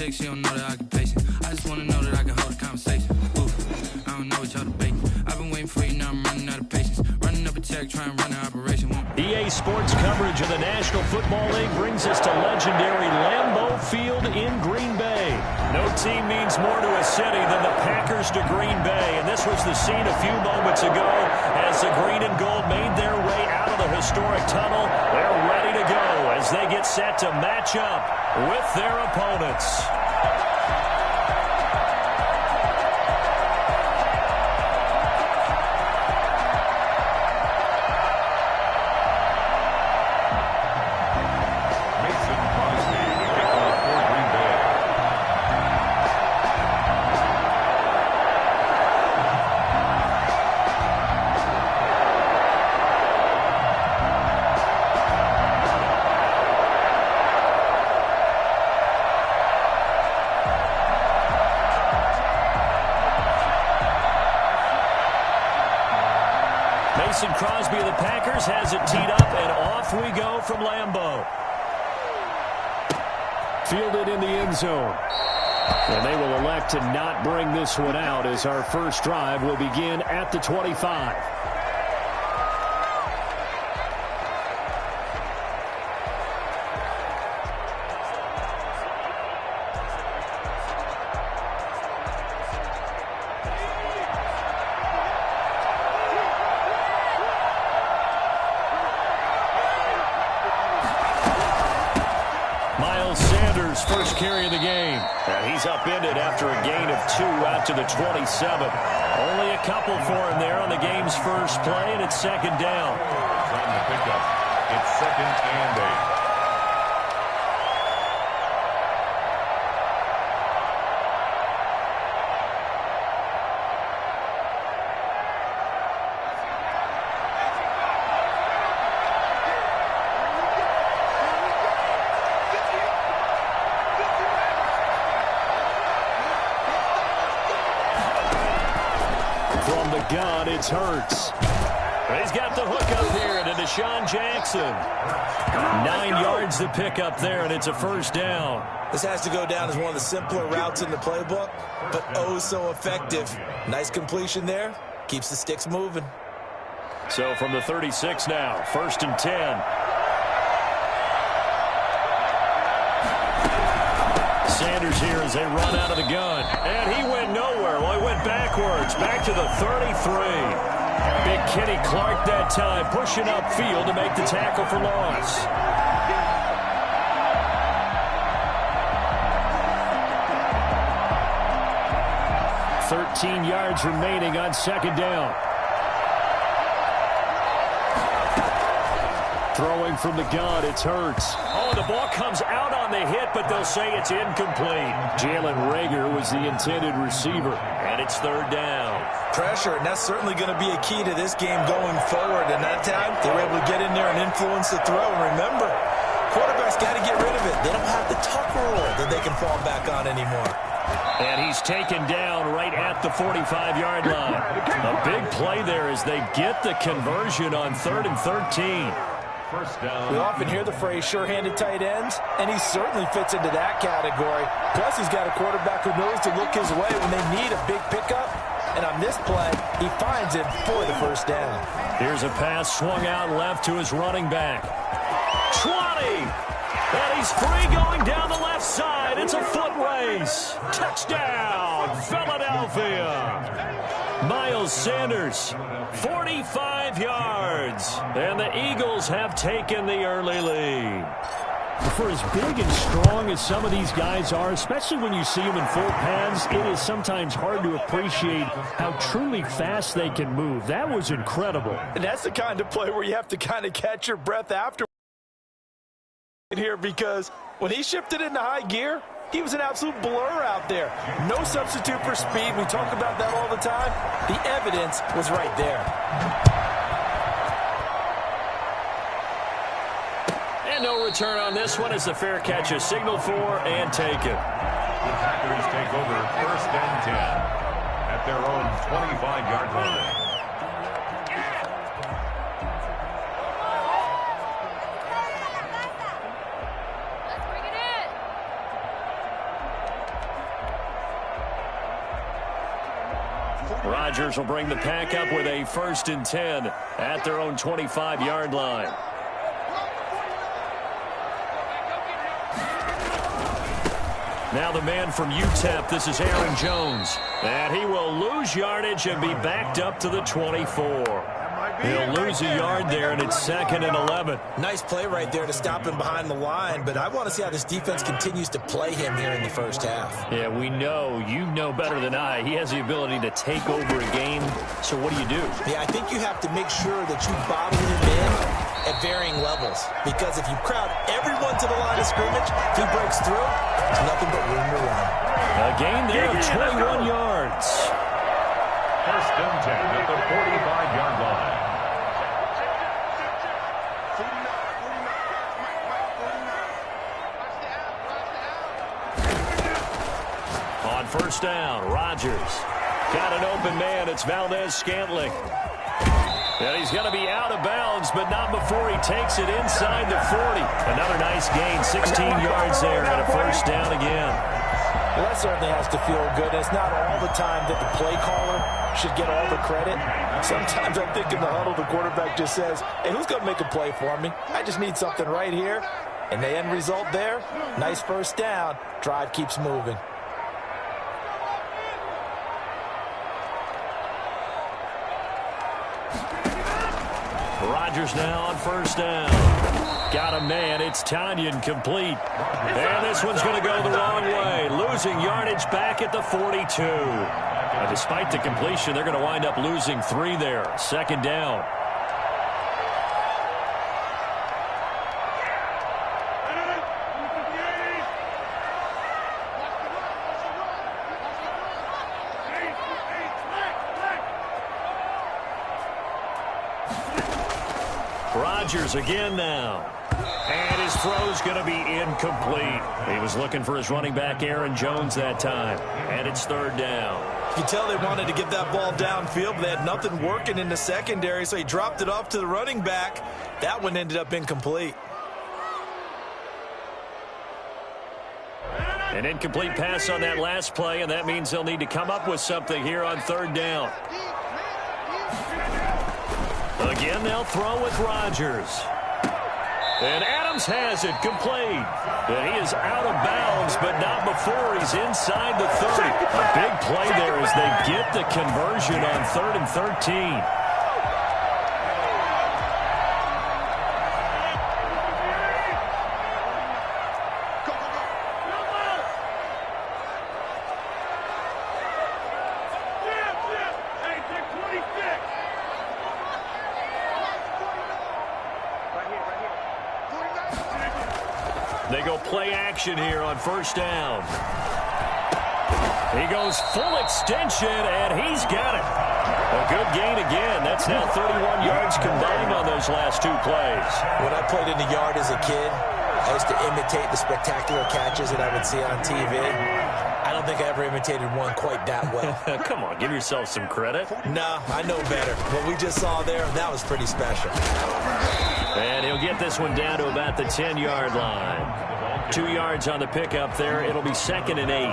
slick, she don't know that I can pace it. I just wanna know that I can hold a conversation. Ooh, I don't know what y'all debating. I've been waiting for you, now I'm running out of patience. Running up a check, trying to run an operation. EA Sports coverage of the National Football League brings us to legendary Lambeau Field in Green Bay. No team means more to a city than the Packers to Green Bay, and this was the scene a few moments ago as the green and gold made their way out of the historic tunnel. They're ready to go as they get set to match up with their opponents. Mason Crosby of the Packers has it teed up, and off we go from Lambeau. Fielded in the end zone. And they will elect to not bring this one out as our first drive will begin at the 25. First carry of the game. And he's upended after a gain of 2 out to the 27. Only a couple for him there on the game's first play, and it's second down. On the pickup, it's 2nd and 8. Gun, it's Hurts. He's got the hook up here to Deshaun Jackson. 9 yards to pick up there, and it's a first down. This has to go down as one of the simpler routes in the playbook, but oh so effective. Nice completion there. Keeps the sticks moving. So from the 36 now, 1st and 10. Sanders here as they run out of the gun. And he went nowhere. Well, he went backwards. Back to the 33. Big Kenny Clark that time pushing upfield to make the tackle for loss. $13 yards remaining on second down. Throwing from the gun, it's Hurts. Oh, the ball comes out on the hit, but they'll say it's incomplete. Jalen Reagor was the intended receiver, and it's third down. Pressure, and that's certainly going to be a key to this game going forward. And that time, they were able to get in there and influence the throw. And remember, quarterbacks got to get rid of it. They don't have the tuck rule that they can fall back on anymore. And he's taken down right at the 45-yard line. A big play there as they get the conversion on 3rd and 13. First down. We often hear the phrase sure-handed tight ends, and he certainly fits into that category. Plus, he's got a quarterback who knows to look his way when they need a big pickup. And on this play, he finds him for the first down. Here's a pass swung out left to his running back. 20! And he's free going down the left side. It's a foot race. Touchdown, Philadelphia. Miles Sanders, 45 yards. And the Eagles have taken the early lead. For as big and strong as some of these guys are, especially when you see them in full pads, it is sometimes hard to appreciate how truly fast they can move. That was incredible. And that's the kind of play where you have to kind of catch your breath after here, because when he shifted into high gear, he was an absolute blur out there. No substitute for speed. We talk about that all the time. The evidence was right there. And no return on this one as the fair catch is signaled for and taken. The Packers take over 1st and 10 at their own 25-yard line. Rodgers will bring the pack up with a 1st and 10 at their own 25-yard line. Now the man from UTEP, this is Aaron Jones. And he will lose yardage and be backed up to the 24. He'll lose a yard there, and it's 2nd and 11. Nice play right there to stop him behind the line, but I want to see how this defense continues to play him here in the first half. Yeah, we know. You know better than I. He has the ability to take over a game, so what do you do? Yeah, I think you have to make sure that you bottle him in at varying levels, because if you crowd everyone to the line of scrimmage, if he breaks through, there's nothing but room to run. A gain there of 21 yards. 1st and 10 at the 45-yard line. On 1st down, Rodgers got an open man. It's Valdez-Scantling. And he's going to be out of bounds, but not before he takes it inside the 40. Another nice gain, 16 yards there, and a 1st down again. Well, that certainly has to feel good. It's not all the time that the play caller should get all the credit. Sometimes I think in the huddle, the quarterback just says, hey, who's going to make a play for me? I just need something right here. And the end result there, nice 1st down. Drive keeps moving. Rodgers now on 1st down. Got a man. It's Tanyan complete. And this one's going to go the wrong way. Losing yardage back at the 42. And despite the completion, they're going to wind up losing 3 there. 2nd down. Rodgers again now. And his throw's going to be incomplete. He was looking for his running back, Aaron Jones, that time. And it's 3rd down. You can tell they wanted to get that ball downfield, but they had nothing working in the secondary, so he dropped it off to the running back. That one ended up incomplete. An incomplete pass on that last play, and that means they'll need to come up with something here on 3rd down. Again, they'll throw with Rodgers. And Adams has it complete. And he is out of bounds, but not before he's inside the 30. A big play there as they get the conversion on 3rd and 13. They go play action here on 1st down. He goes full extension, and he's got it. A good gain again. That's now 31 yards combined on those last 2 plays. When I played in the yard as a kid, I used to imitate the spectacular catches that I would see on TV. I don't think I ever imitated one quite that well. Come on, give yourself some credit. No, I know better. What we just saw there, that was pretty special. And he'll get this one down to about the 10-yard line. 2 yards on the pickup there. It'll be 2nd and 8.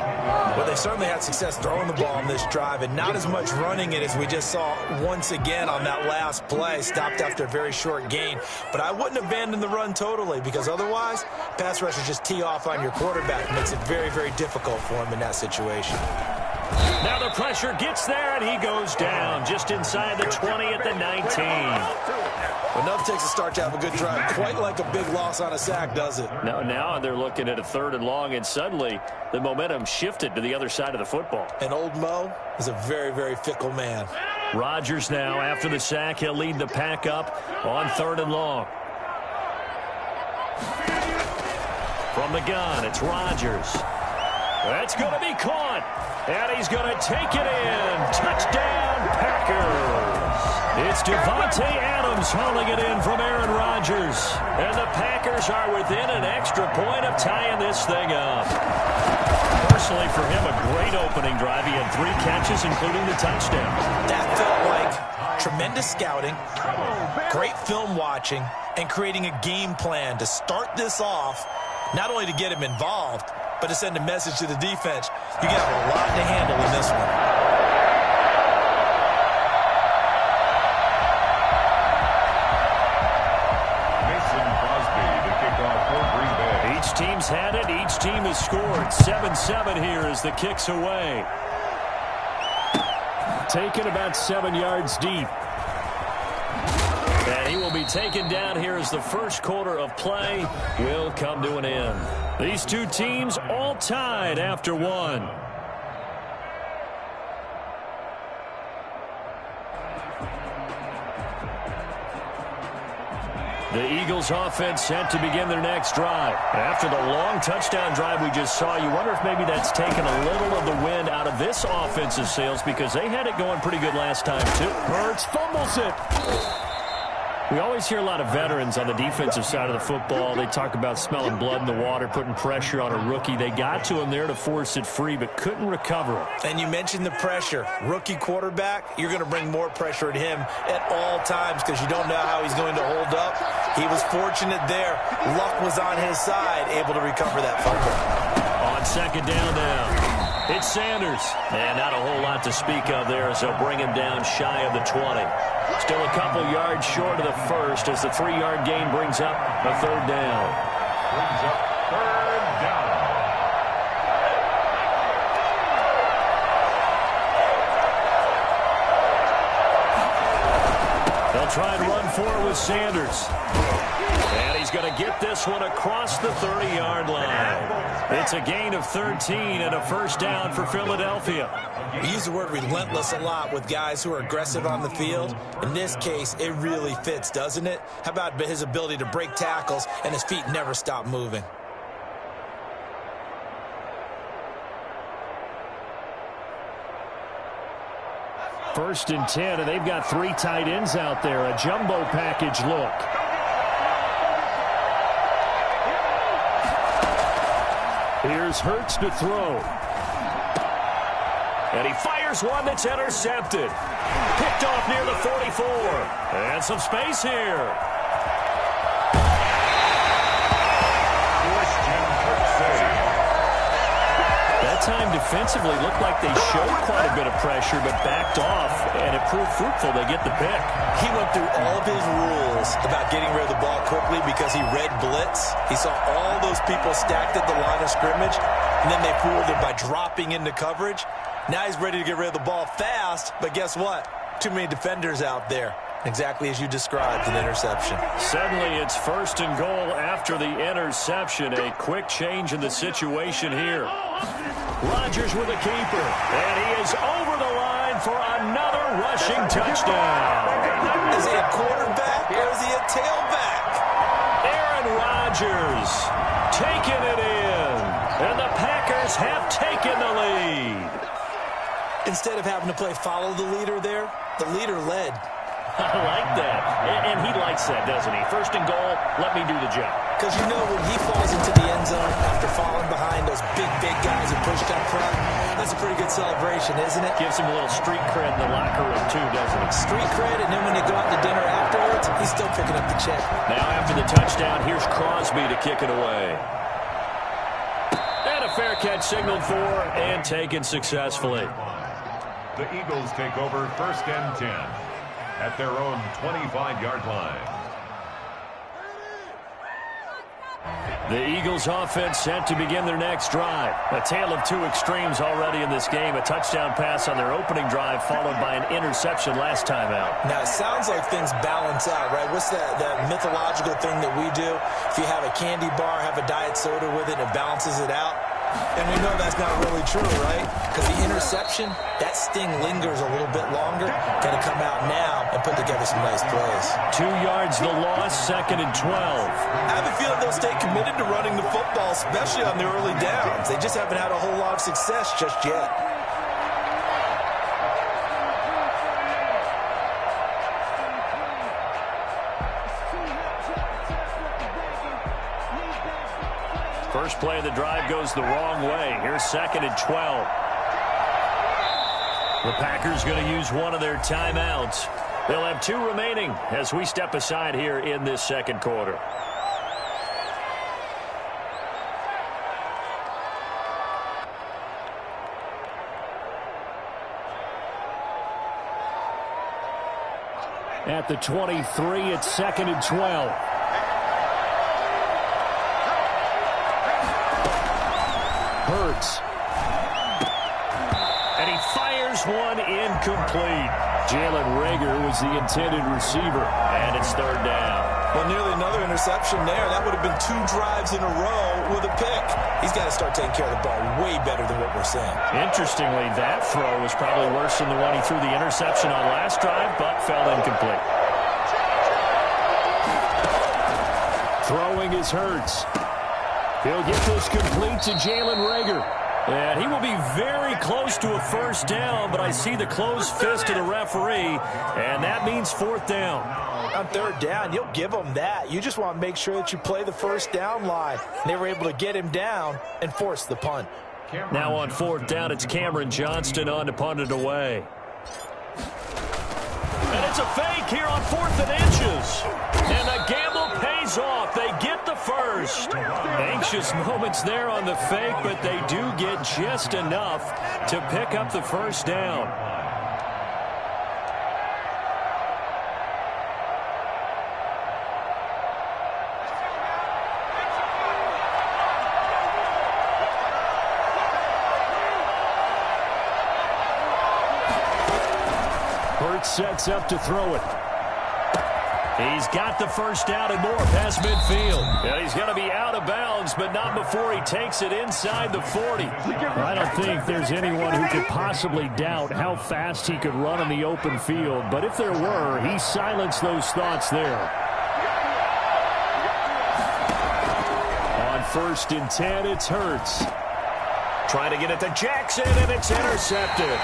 Well, they certainly had success throwing the ball on this drive, and not as much running it as we just saw once again on that last play. Stopped after a very short gain. But I wouldn't abandon the run totally, because otherwise, pass rushers just tee off on your quarterback. It makes it very, very difficult for him in that situation. Now the pressure gets there, and he goes down just inside the 20 at the 19. Enough takes a start to have a good drive. Quite like a big loss on a sack, does it? Now they're looking at a 3rd and long, and suddenly the momentum shifted to the other side of the football. And old Mo is a very, very fickle man. Rodgers now, after the sack, he'll lead the pack up on 3rd and long. From the gun, it's Rodgers. That's going to be caught. And he's going to take it in. Touchdown, Packers. It's Devontae Adams hauling it in from Aaron Rodgers. And the Packers are within an extra point of tying this thing up. Personally, for him, a great opening drive. He had 3 catches, including the touchdown. That felt like tremendous scouting, great film watching, and creating a game plan to start this off, not only to get him involved, but to send a message to the defense. You got a lot to handle in this one. had it. Each team has scored. 7-7 here as the kick's away. Taken about 7 yards deep. And he will be taken down here as the first quarter of play will come to an end. These two teams all tied after one. The Eagles offense set to begin their next drive. After the long touchdown drive we just saw, you wonder if maybe that's taken a little of the wind out of this offense's sails because they had it going pretty good last time too. Hurts fumbles it. We always hear a lot of veterans on the defensive side of the football. They talk about smelling blood in the water, putting pressure on a rookie. They got to him there to force it free, but couldn't recover it. And you mentioned the pressure. Rookie quarterback, you're going to bring more pressure at him at all times because you don't know how he's going to hold up. He was fortunate there. Luck was on his side, able to recover that fumble. On second down now. It's Sanders. And not a whole lot to speak of there as they'll bring him down shy of the 20. Still a couple yards short of the first as the 3-yard gain brings up a third down. Brings up third down. They'll try and run for it with Sanders. And he's going to get this one across the 30-yard line. It's a gain of 13 and a first down for Philadelphia. We use the word relentless a lot with guys who are aggressive on the field. In this case, it really fits, doesn't it? How about his ability to break tackles and his feet never stop moving? First and 10, and they've got 3 tight ends out there. A jumbo package look. Here's Hurts to throw. And he fires one that's intercepted. Picked off near the 44. And some space here. That time defensively looked like they showed quite a bit of pressure but backed off, and it proved fruitful. They get the pick. He went through all of his rules about getting rid of the ball quickly because he read blitz. He saw all those people stacked at the line of scrimmage, and then they fooled him by dropping into coverage. Now he's ready to get rid of the ball fast, but guess what? Too many defenders out there. Exactly as you described, an interception. Suddenly it's first and goal after the interception. A quick change in the situation here. Rodgers with a keeper, and he is over the line for another rushing touchdown. Is he a quarterback or is he a tailback? Aaron Rodgers taking it in, and the Packers have taken the lead. Instead of having to play follow the leader there, the leader led. I like that. And he likes that, doesn't he? First and goal, let me do the job. Because you know when he falls into the end zone after falling behind those big guys who pushed up front, that's a pretty good celebration, isn't it? Gives him a little street cred in the locker room, too, doesn't it? Street cred, and then when they go out to dinner afterwards, he's still picking up the check. Now after the touchdown, here's Crosby to kick it away. And a fair catch signaled for and taken successfully. The Eagles take over first and 10 at their own 25-yard line. The Eagles offense set to begin their next drive. A tale of two extremes already in this game. A touchdown pass on their opening drive followed by an interception last time out. Now, it sounds like things balance out, right? What's that mythological thing that we do? If you have a candy bar, have a diet soda with it, it balances it out. And we know that's not really true, right? Because the interception, that sting lingers a little bit longer. Got to come out now and put together some nice plays. 2 yards the loss, second and 12. I have a feeling they'll stay committed to running the football, especially on the early downs. They just haven't had a whole lot of success just yet. First play of the drive goes the wrong way. Here's second and 12. The Packers going to use one of their timeouts. They'll have 2 remaining as we step aside here in this second quarter. At the 23, it's second and 12. Hurts. And he fires one incomplete. Jalen Reagor was the intended receiver, and it's third down. Well, nearly another interception there. That would have been 2 drives in a row with a pick. He's got to start taking care of the ball way better than what we're seeing. Interestingly, that throw was probably worse than the one he threw the interception on last drive, but fell incomplete. Throwing is Hurts. He'll get this complete to Jalen Reagor. And he will be very close to a first down, but I see the closed fist of the referee, and that means fourth down. On third down, you'll give them that. You just want to make sure that you play the first down line. They were able to get him down and force the punt. Now on fourth down, it's Cameron Johnston on to punt it away. And it's a fake here on 4th and inches. And the gamble pays off. They get the first. Anxious moments there on the fake, but they do get just enough to pick up the first down. Hurts sets up to throw it. He's got the first down and more past midfield. And he's going to be out of bounds, but not before he takes it inside the 40. I don't think there's anyone who could possibly doubt how fast he could run in the open field. But if there were, he silenced those thoughts there. On 1st and 10, it's Hurts. Trying to get it to Jackson, and it's intercepted.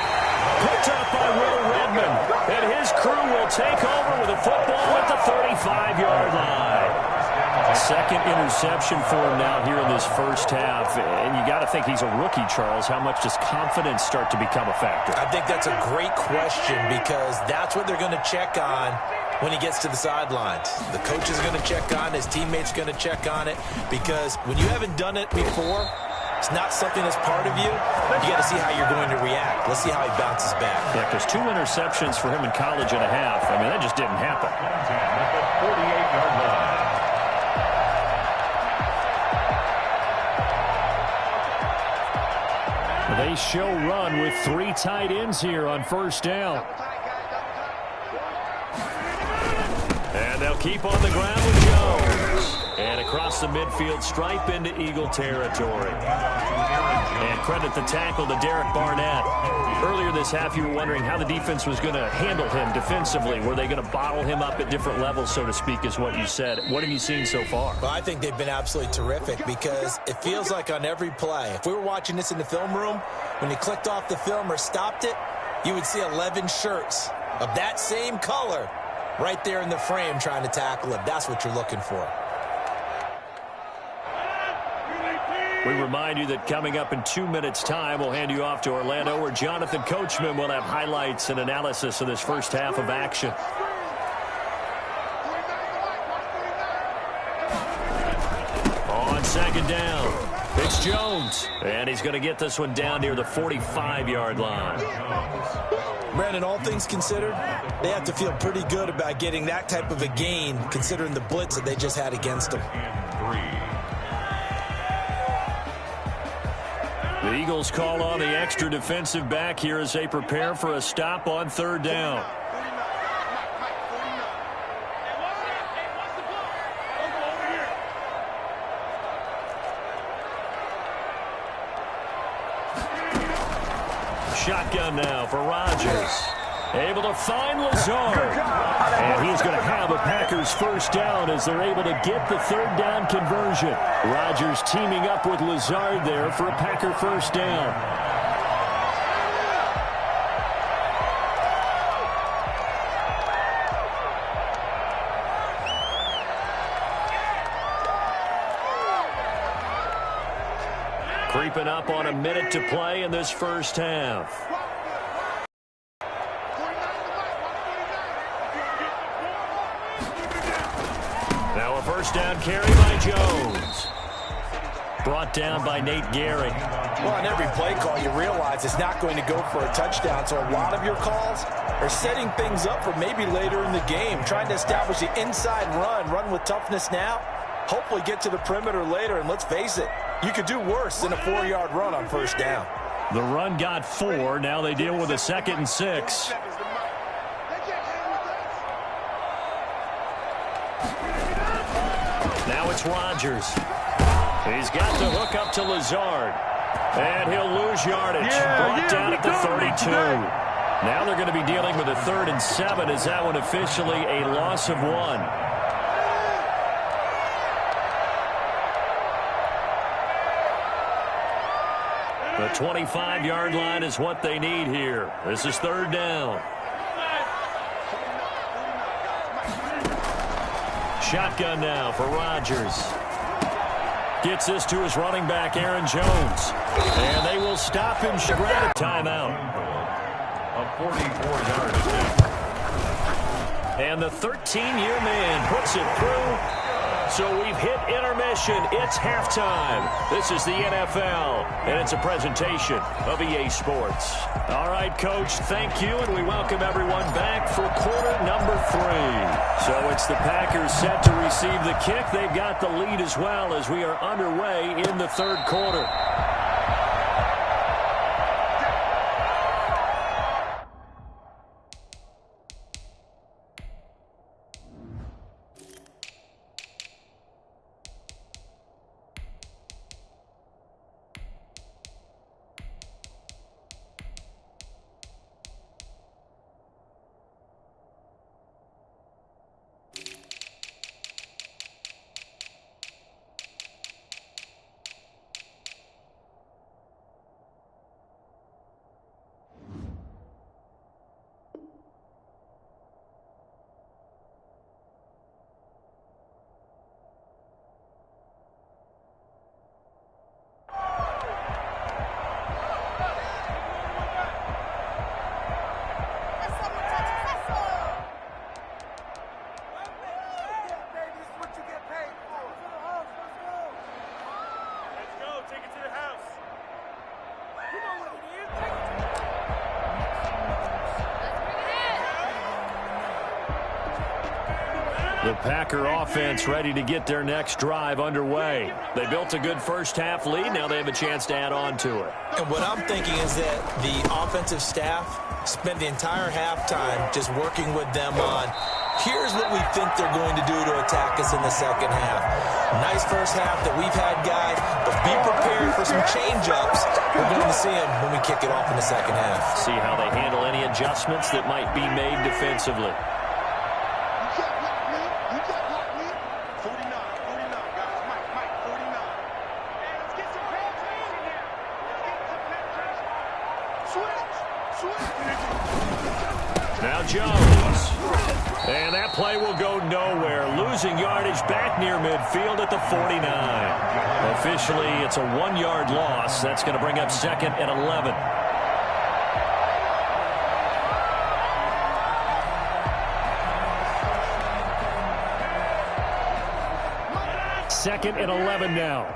Picked up by Will Redmond. And his crew will take over with a football at the 35-yard line. Second interception for him now here in this first half. And you got to think he's a rookie, Charles. How much does confidence start to become a factor? I think that's a great question because that's what they're going to check on when he gets to the sidelines. The coach is going to check on it. His teammates are going to check on it because when you haven't done it before, it's not something that's part of you. You got to see how you're going to react. Let's see how he bounces back. Yeah, because 2 interceptions for him in college and a half. I mean, that just didn't happen. At the 48-yard line. They show run with 3 tight ends here on first down. And they'll keep on the ground with Jones. And across the midfield stripe into Eagle territory. And credit the tackle to Derek Barnett. Earlier this half, you were wondering how the defense was going to handle him defensively. Were they going to bottle him up at different levels, so to speak, is what you said. What have you seen so far? Well, I think they've been absolutely terrific because it feels like on every play, if we were watching this in the film room, when you clicked off the film or stopped it, you would see 11 shirts of that same color right there in the frame trying to tackle him. That's what you're looking for. We remind you that coming up in 2 minutes' time, we'll hand you off to Orlando, where Jonathan Coachman will have highlights and analysis of this first half of action. On second down, it's Jones. And he's going to get this one down near the 45-yard line. Brandon, all things considered, they have to feel pretty good about getting that type of a gain, considering the blitz that they just had against them. The Eagles call on the extra defensive back here as they prepare for a stop on third down. Shotgun now for Rodgers. Able to find Lazard. And he's going to have a Packers first down as they're able to get the third down conversion. Rodgers teaming up with Lazard there for a Packer first down. Creeping up on a minute to play in this first half. Now a first down carry by Jones. Brought down by Nate Gehring. Well, on every play call, you realize it's not going to go for a touchdown. So a lot of your calls are setting things up for maybe later in the game, trying to establish the inside run with toughness now. Hopefully get to the perimeter later, and let's face it, You could do worse than a 4-yard run on first down. The run got 4. Now they deal with a 2nd and 6. Now it's Rodgers. He's got the hook up to Lazard. And he'll lose yardage. Brought down at the 32. Now they're going to be dealing with a 3rd and 7. Is that one officially a loss of 1? The 25-yard line is what they need here. This is 3rd down. Shotgun now for Rodgers. Gets this to his running back, Aaron Jones. And they will stop him. Grab a timeout. A 44-yard attempt. And the 13-year man puts it through. So we've hit intermission. It's halftime. This is the NFL, and it's a presentation of EA Sports. All right, Coach, thank you, and we welcome everyone back for quarter number 3. So it's the Packers set to receive the kick. They've got the lead as well as we are underway in the 3rd quarter. The Packer offense ready to get their next drive underway. They built a good first-half lead. Now they have a chance to add on to it. And what I'm thinking is that the offensive staff spent the entire halftime just working with them on, here's what we think they're going to do to attack us in the second half. Nice first half that we've had, guys, but be prepared for some change-ups. We're going to see them when we kick it off in the second half. See how they handle any adjustments that might be made defensively. Now Jones. And that play will go nowhere. Losing yardage back near midfield at the 49. Officially, it's a 1-yard loss. That's going to bring up 2nd and 11. Second and 11 now.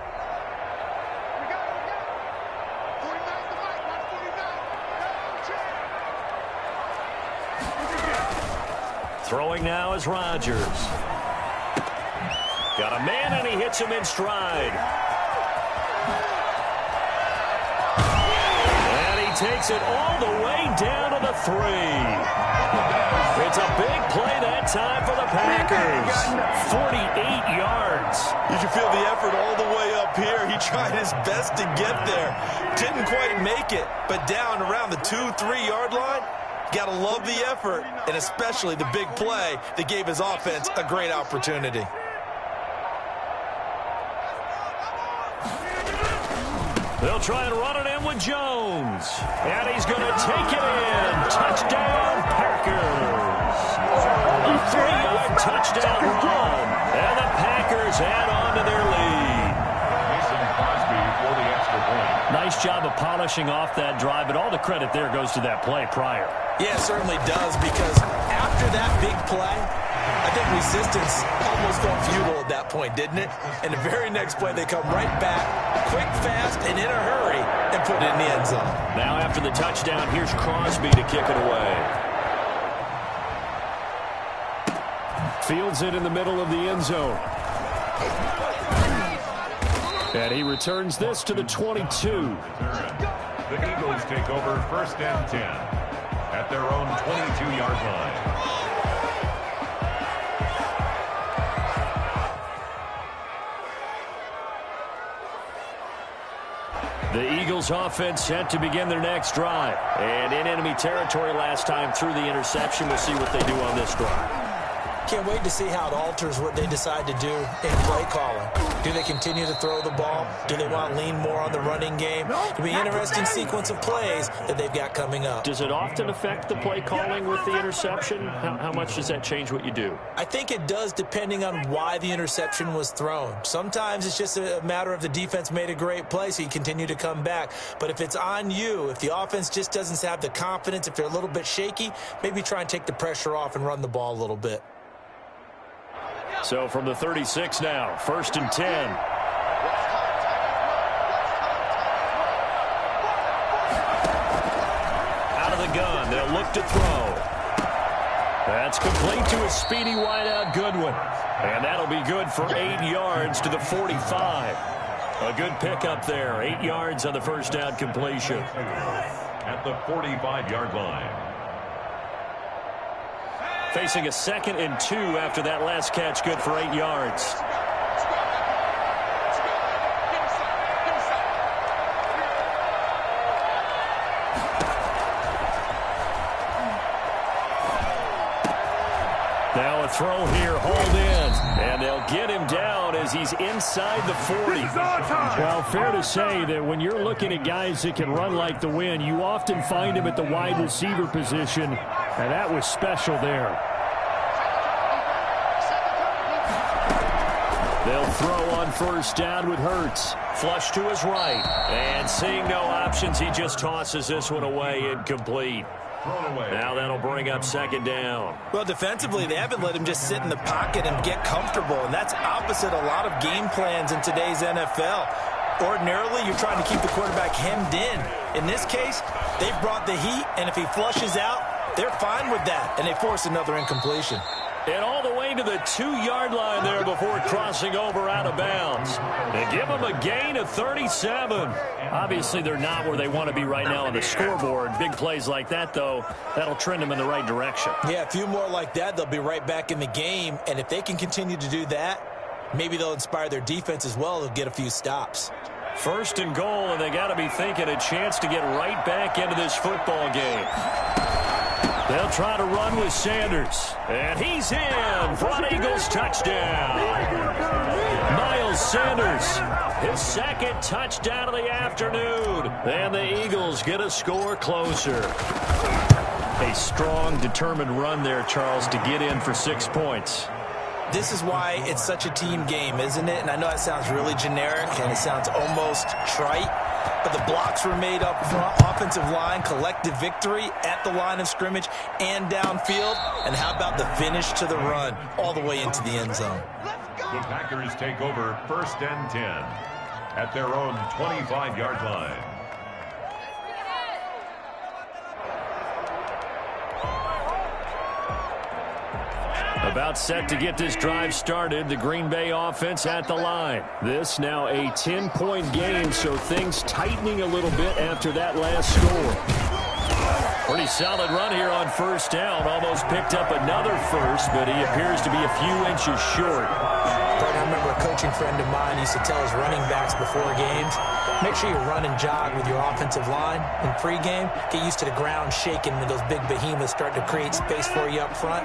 Throwing now is Rodgers. Got a man, and he hits him in stride. And he takes it all the way down to the 3. It's a big play that time for the Packers. 48 yards. You can feel the effort all the way up here. He tried his best to get there. Didn't quite make it, but down around the 2-3-yard line, got to love the effort, and especially the big play that gave his offense a great opportunity. They'll try and run it in with Jones. And he's going to take it in. Touchdown, Packers. A 3-yard touchdown run. And the Packers add on to their lead. Mason Crosby for the extra point. Nice job of polishing off that drive, but all the credit there goes to that play prior. Yeah, it certainly does, because after that big play, I think resistance almost felt futile at that point, didn't it? And the very next play, they come right back, quick, fast, and in a hurry, and put it in the end zone. Now after the touchdown, here's Crosby to kick it away. Fields it in the middle of the end zone. And he returns this to the 22. The Eagles take over 1st and 10 at their own 22-yard line. The Eagles offense set to begin their next drive. And in enemy territory last time through the interception. We'll see what they do on this drive. Can't wait to see how it alters what they decide to do in play calling. Do they continue to throw the ball? Do they want to lean more on the running game? It'll be an interesting sequence of plays that they've got coming up. Does it often affect the play calling with the interception? How much does that change what you do? I think it does, depending on why the interception was thrown. Sometimes it's just a matter of the defense made a great play, so you continue to come back. But if it's on you, if the offense just doesn't have the confidence, if they're a little bit shaky, maybe try and take the pressure off and run the ball a little bit. So from the 36 now, 1st and 10. Out of the gun, they'll look to throw. That's complete to a speedy wideout Goodwin. And that'll be good for 8 yards to the 45. A good pickup there, 8 yards on the first down completion. At the 45-yard line. Facing a 2nd and 2 after that last catch, good for 8 yards. Now a throw here, hauled in, and they'll get him down as he's inside the 40. Well, fair to say that when you're looking at guys that can run like the wind, you often find him at the wide receiver position. And that was special there. They'll throw on first down with Hurts. Flush to his right. And seeing no options, he just tosses this one away, incomplete. Now that'll bring up 2nd down. Well, defensively, they haven't let him just sit in the pocket and get comfortable, and that's opposite a lot of game plans in today's NFL. Ordinarily, you're trying to keep the quarterback hemmed in. In this case, they've brought the heat, and if he flushes out, they're fine with that, and they force another incompletion. And all the way to the 2-yard line there before crossing over out of bounds. They give them a gain of 37. Obviously, they're not where they want to be right now on the scoreboard. Big plays like that, though, that'll trend them in the right direction. Yeah, a few more like that, they'll be right back in the game. And if they can continue to do that, maybe they'll inspire their defense as well. They'll get a few stops. 1st and goal, and they got to be thinking a chance to get right back into this football game. They'll try to run with Sanders. And he's in for an Eagles touchdown. Miles Sanders, his 2nd touchdown of the afternoon. And the Eagles get a score closer. A strong, determined run there, Charles, to get in for 6 points. This is why it's such a team game, isn't it? And I know it sounds really generic and it sounds almost trite, but the blocks were made up front, offensive line, collective victory at the line of scrimmage and downfield. And how about the finish to the run all the way into the end zone? The Packers take over 1st and 10 at their own 25-yard line. About set to get this drive started, the Green Bay offense at the line. This now a 10-point game, so things tightening a little bit after that last score. Pretty solid run here on first down. Almost picked up another first, but he appears to be a few inches short. But I remember a coaching friend of mine used to tell his running backs before games, make sure you run and jog with your offensive line in pregame. Get used to the ground shaking when those big behemoths start to create space for you up front.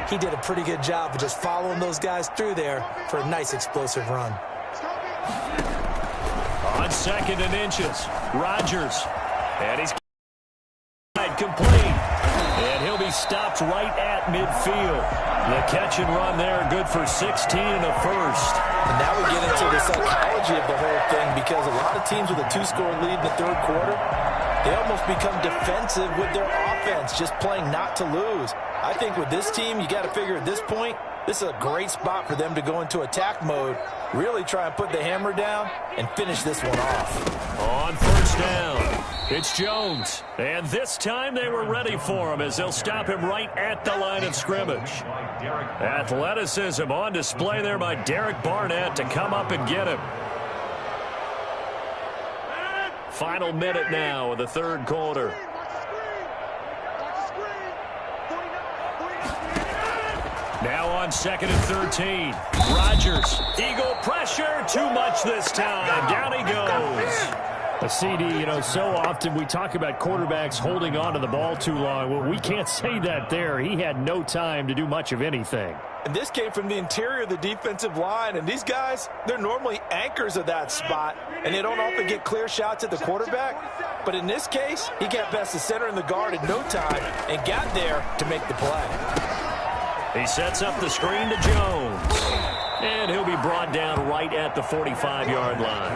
He did a pretty good job of just following those guys through there for a nice explosive run. On 2nd and inches, Rodgers. And he's complete. And he'll be stopped right at midfield. The catch and run there, good for 16 and a first. And now we get into the psychology of the whole thing, because a lot of teams with a 2-score lead in the 3rd quarter, they almost become defensive with their offense, just playing not to lose. I think with this team, you got to figure at this point, this is a great spot for them to go into attack mode, really try and put the hammer down and finish this one off. On first down, it's Jones. And this time they were ready for him as they'll stop him right at the line of scrimmage. Athleticism on display there by Derek Barnett to come up and get him. Final minute now of the third quarter. Now on 2nd and 13. Rodgers. Eagle pressure. Too much this time. Down he goes. A CD, so often we talk about quarterbacks holding on to the ball too long. Well, we can't say that there. He had no time to do much of anything. And this came from the interior of the defensive line. And these guys, they're normally anchors of that spot. And they don't often get clear shots at the quarterback. But in this case, he got past the center and the guard in no time and got there to make the play. He sets up the screen to Jones. And he'll be brought down right at the 45-yard line.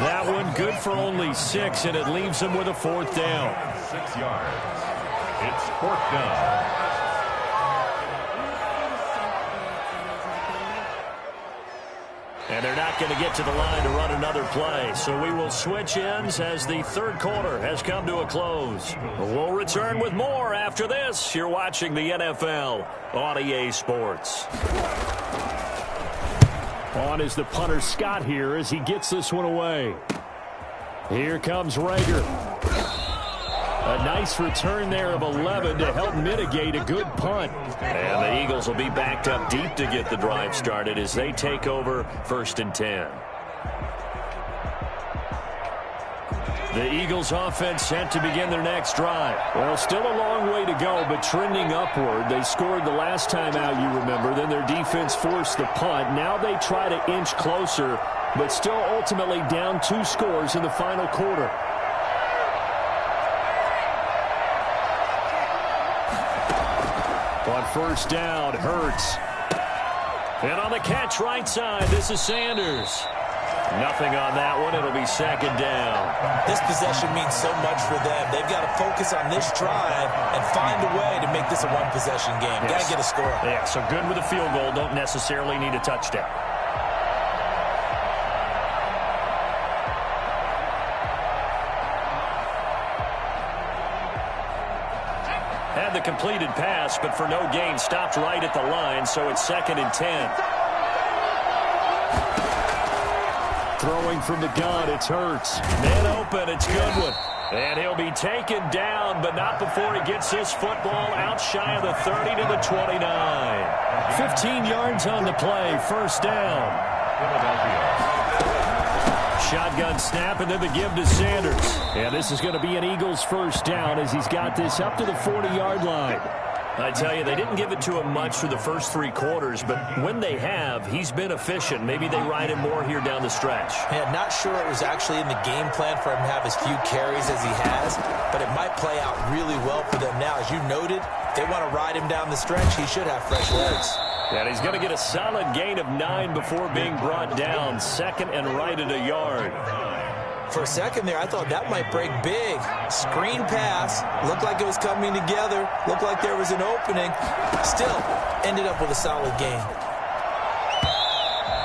That one good for only 6, and it leaves him with a 4th down. 6 yards. It's 4th down. And they're not going to get to the line to run another play. So we will switch ends as the third quarter has come to a close. We'll return with more after this. You're watching the NFL on EA Sports. On is the punter Scott here as he gets this one away. Here comes Rager. A nice return there of 11 to help mitigate a good punt. And the Eagles will be backed up deep to get the drive started as they take over 1st and 10. The Eagles offense set to begin their next drive. Well, still a long way to go, but trending upward. They scored the last time out, you remember. Then their defense forced the punt. Now they try to inch closer, but still ultimately down 2 scores in the final quarter. On 1st down, Hurts. And on the catch right side, this is Sanders. Nothing on that one. It'll be 2nd down. This possession means so much for them. They've got to focus on this drive and find a way to make this a one-possession game. Yes. Got to get a score. Yeah, so good with a field goal. Don't necessarily need a touchdown. Had the completed pass, but for no gain, stopped right at the line, so it's 2nd and 10. Throwing from the gun, it's Hurts. Man open, it's Goodwin. And he'll be taken down, but not before he gets this football out shy of the 30 to the 29. 15 yards on the play, 1st down. Shotgun snap and then the give to Sanders. And this is going to be an Eagles 1st down as he's got this up to the 40-yard line. I tell you, they didn't give it to him much for the first 3 quarters, but when they have, he's been efficient. Maybe they ride him more here down the stretch. Yeah, not sure it was actually in the game plan for him to have as few carries as he has, but it might play out really well for them now. As you noted, they want to ride him down the stretch. He should have fresh legs. And he's going to get a solid gain of 9 before being brought down. 2nd and right at a yard. For a second there, I thought that might break big. Screen pass. Looked like it was coming together. Looked like there was an opening. Still, ended up with a solid gain.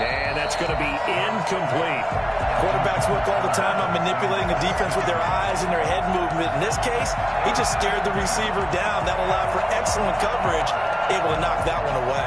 And that's going to be incomplete. Quarterbacks work all the time on manipulating the defense with their eyes and their head movement. In this case, he just stared the receiver down. That allowed for excellent coverage, able to knock that one away.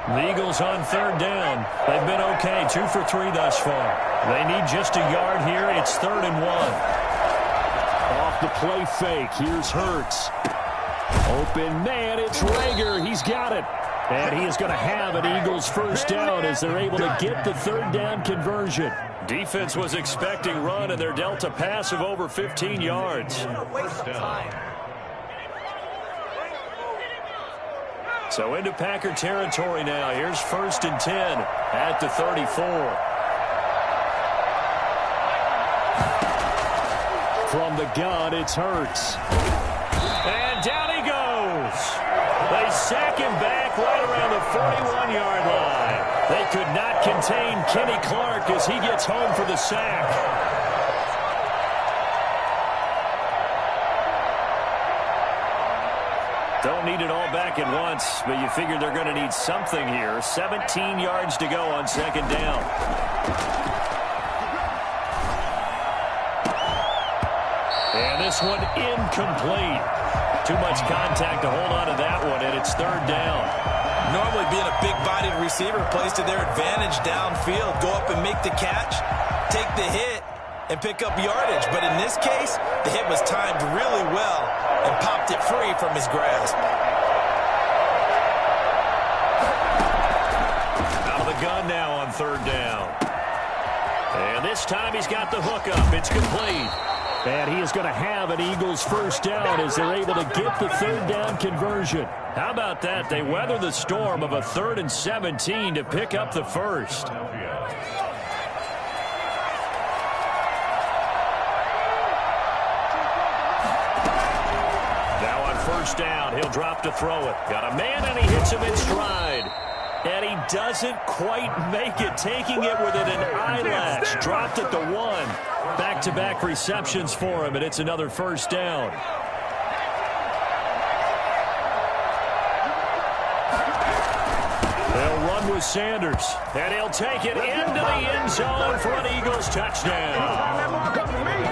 The Eagles on 3rd down. They've been okay, 2 for 3 thus far. They need just a yard here. It's 3rd and 1. Off the play fake, here's Hurts. Open man, it's Rager. He's got it. And he is going to have an Eagles 1st down as they're able to get the 3rd down conversion. Defense was expecting run, and they're dealt a pass of over 15 yards. So into Packer territory now. Here's 1st and 10 at the 34. From the gun, it's Hurts. And down he goes. They sack him back right around the 41-yard line. They could not contain Kenny Clark as he gets home for the sack. Don't need it all back at once, but you figure they're going to need something here. 17 yards to go on 2nd down. And this one incomplete. Too much contact to hold on to that one, and it's third down. Normally being a big-bodied receiver plays to their advantage downfield. Go up and make the catch, take the hit, and pick up yardage. But in this case, the hit was timed really well and popped it free from his grasp. Out of the gun now on third down. And this time he's got the hook up. It's complete. And he is going to have an Eagles first down as they're able to get the third down conversion. How about that? They weather the storm of a 3rd and 17 to pick up the first. Now on first down, he'll drop to throw it. Got a man, and he hits him in stride. And he doesn't quite make it, taking it within an eyelash. Dropped at the 1. Back-to-back receptions for him, and it's another first down. They'll run with Sanders, and he'll take it into the end zone for an Eagles touchdown.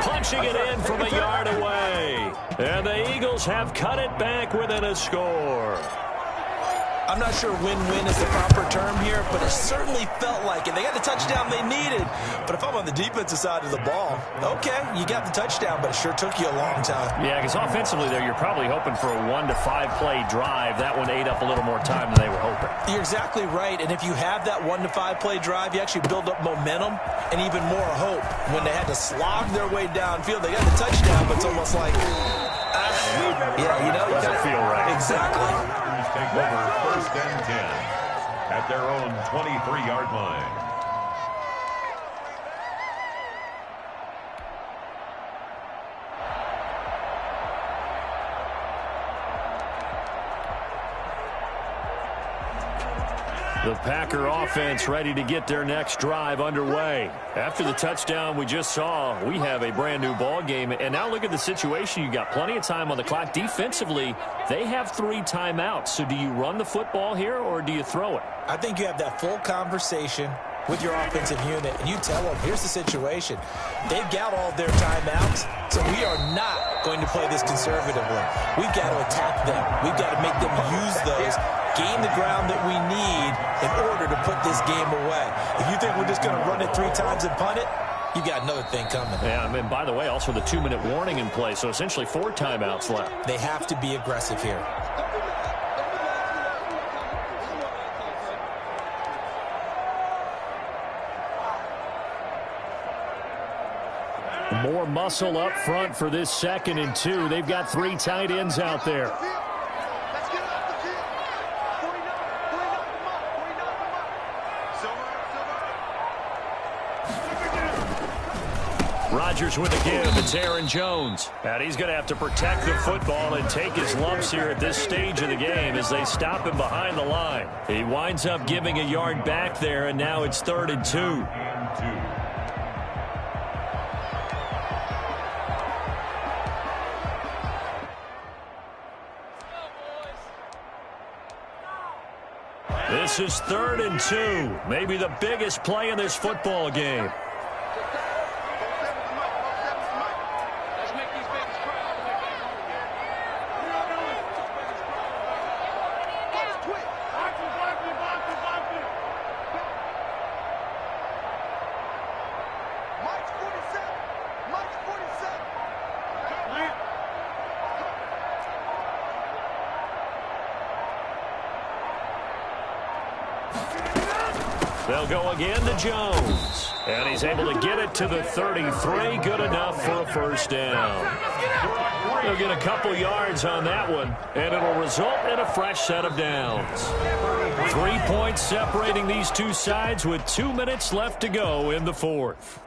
Punching it in from a yard away. And the Eagles have cut it back within a score. I'm not sure win-win is the proper term here, but it certainly felt like it. They got the touchdown they needed, but if I'm on the defensive side of the ball, okay, you got the touchdown, but it sure took you a long time. Yeah, because offensively there, you're probably hoping for a 1 to 5 play drive. That one ate up a little more time than they were hoping. You're exactly right, and if you have that 1 to 5 play drive, you actually build up momentum and even more hope. When they had to slog their way downfield, they got the touchdown, but it's almost like, yeah, you know, you doesn't feel right. Exactly. Take over 1st and 10 at their own 23-yard line. The Packer offense ready to get their next drive underway. After the touchdown we just saw, we have a brand new ball game. And now look at the situation. You got plenty of time on the clock. Defensively, they have 3 timeouts. So do you run the football here or do you throw it? I think you have that full conversation with your offensive unit, and you tell them, here's the situation. They've got all their timeouts, so we are not going to play this conservatively. We've got to attack them. We've got to make them use those, gain the ground that we need in order to put this game away. If you think we're just going to run it 3 times and punt it, you got another thing coming. Yeah, I mean, by the way, also the 2-minute warning in play, so essentially 4 timeouts left. They have to be aggressive here. More muscle up front for this 2nd and 2. They've got 3 tight ends out there. Rodgers with a give. It's Aaron Jones. And he's going to have to protect the football and take his lumps here at this stage of the game as they stop him behind the line. He winds up giving a yard back there, and now it's 3rd and 2. This is 3rd and 2. Maybe the biggest play in this football game. They'll go again to Jones. And he's able to get it to the 33. Good enough for a first down. They'll get a couple yards on that one, and it'll result in a fresh set of downs. 3 points separating these two sides with 2 minutes left to go in the 4th.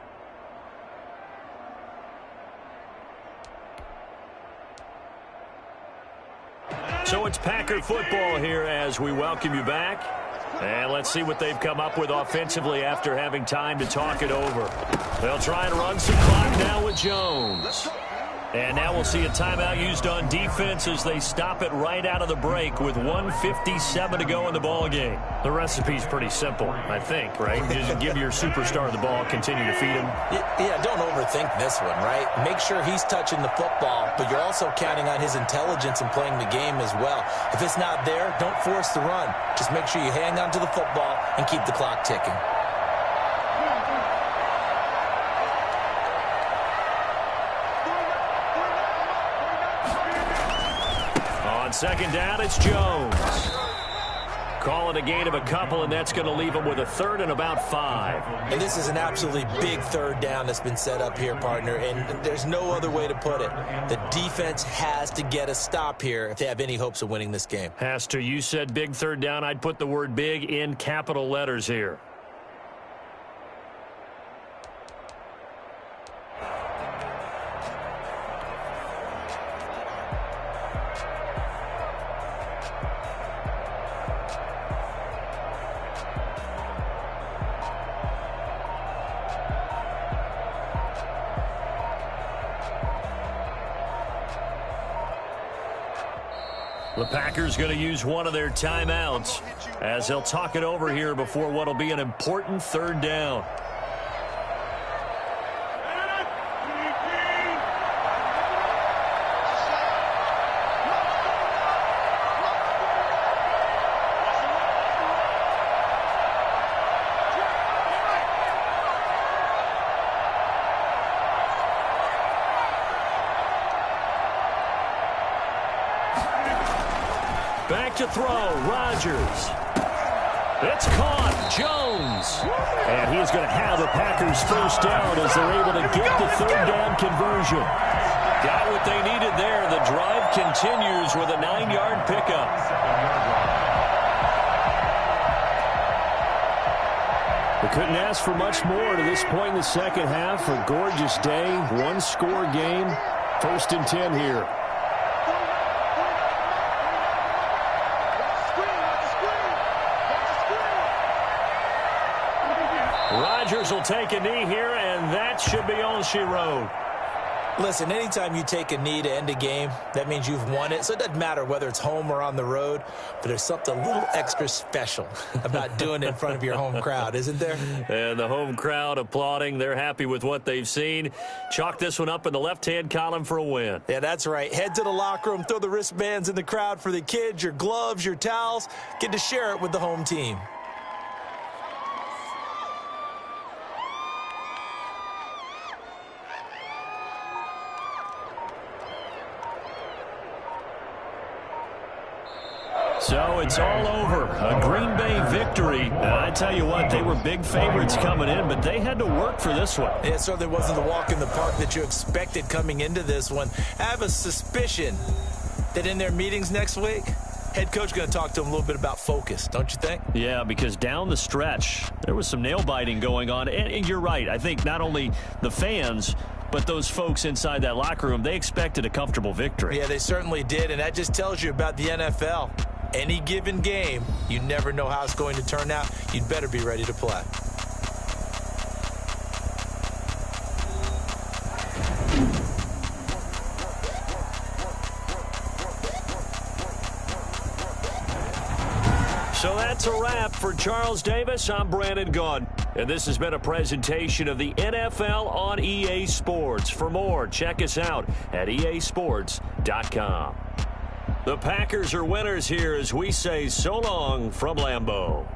So it's Packer football here as we welcome you back. And let's see what they've come up with offensively after having time to talk it over. They'll try and run some clock now with Jones. And now we'll see a timeout used on defense as they stop it right out of the break with 1:57 to go in the ball game. The recipe's pretty simple, I think, right? Just give your superstar the ball, continue to feed him. Yeah, don't overthink this one, right? Make sure he's touching the football, but you're also counting on his intelligence in playing the game as well. If it's not there, don't force the run. Just make sure you hang on to the football and keep the clock ticking. On second down, it's Jones. Calling a gain of a couple, and that's going to leave him with a third and about 5. And this is an absolutely big third down that's been set up here, partner, and there's no other way to put it. The defense has to get a stop here if they have any hopes of winning this game. Has to. You said big third down. I'd put the word big in capital letters here. The Packers going to use one of their timeouts as they'll talk it over here before what will be an important third down. Back to throw, Rodgers. It's caught, Jones. And he's going to have the Packers first down as they're able to get the third down conversion. Got what they needed there. The drive continues with a 9-yard pickup. We couldn't ask for much more to this point in the second half. A gorgeous day, one-score game. 1st and 10 here. Rodgers will take a knee here, and that should be all she wrote. Listen, anytime you take a knee to end a game, that means you've won it. So it doesn't matter whether it's home or on the road, but there's something a little extra special about doing it in front of your home crowd, isn't there? And the home crowd applauding. They're happy with what they've seen. Chalk this one up in the left-hand column for a win. Yeah, that's right. Head to the locker room, throw the wristbands in the crowd for the kids, your gloves, your towels. Get to share it with the home team. So it's all over. A Green Bay victory. And I tell you what, they were big favorites coming in, but they had to work for this one. It certainly wasn't the walk in the park that you expected coming into this one. I have a suspicion that in their meetings next week, head coach going to talk to them a little bit about focus, don't you think? Yeah, because down the stretch, there was some nail-biting going on. And you're right. I think not only the fans, but those folks inside that locker room, they expected a comfortable victory. Yeah, they certainly did, and that just tells you about the NFL. Any given game, you never know how it's going to turn out. You'd better be ready to play. So that's a wrap for Charles Davis. I'm Brandon Gaudin. And this has been a presentation of the NFL on EA Sports. For more, check us out at easports.com. The Packers are winners here as we say so long from Lambeau.